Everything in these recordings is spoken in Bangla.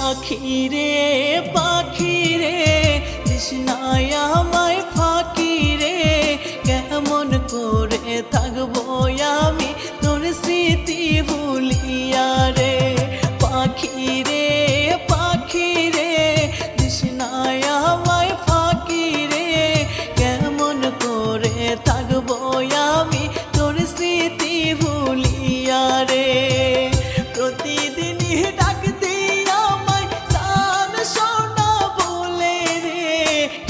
পাখিরে পাখিরে তৃষ্ণায় আমায় ফাঁকিরে কেমন করে থাকবো আমি তোর স্মৃতি ভুলিয়া রে পাখিরে পাখিরে তৃষ্ণায় আমায় ফাঁকিরে কেমন করে থাকবো আমি তোর স্মৃতি ভুলিয়া রে প্রতিদিনই ডাকতে আমায় জান সোনা বলে রে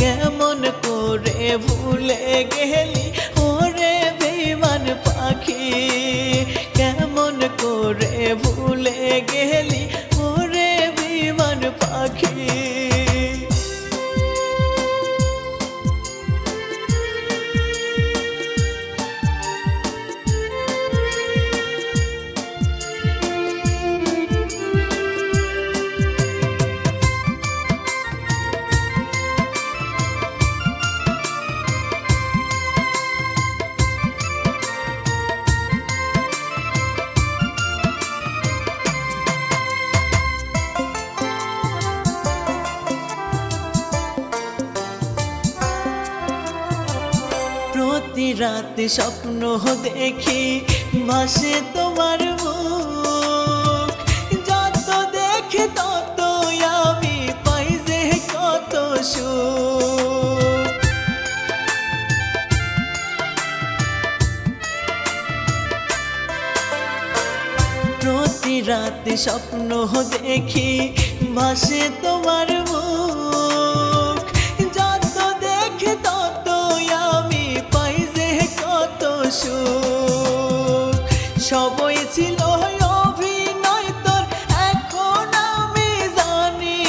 কেমন করে ভুলে গেলি ওরে বেঈমান পাখি কেমন করে ভুলে গেলি ওরে বেঈমান পাখি প্রতি রাতে স্বপ্ন দেখি ভাসে তোমার মুখ যত দেখি তত আমি পাই যে কত সুখ প্রতি রাতে স্বপ্ন দেখি ভাসে তোমার মুখ যত দেখি তত আমি পাই যে কত সুখ সবই ছিল অভিনয় তোর এখন আমি জানি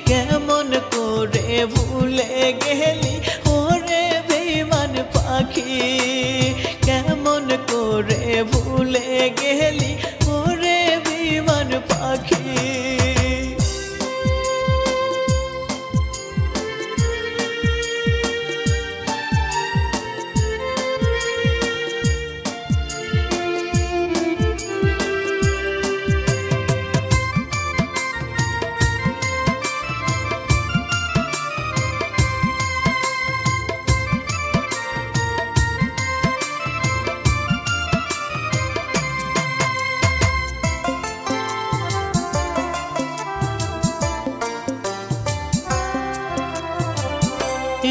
কেমন করে ভুলে গেলি ওরে বেঈমান পাখি কেমন করে ভুলে গেলি ওরে বেঈমান পাখি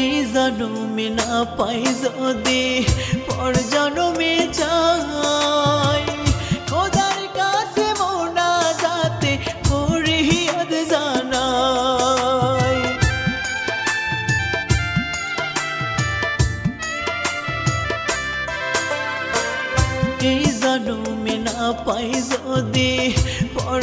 এই জন্মে না পাই যদি পর জন্মে চাই খোদার কাছে মোনাজাতে ফরিয়াদ জানাই এই জন্মে না পাই যদি পর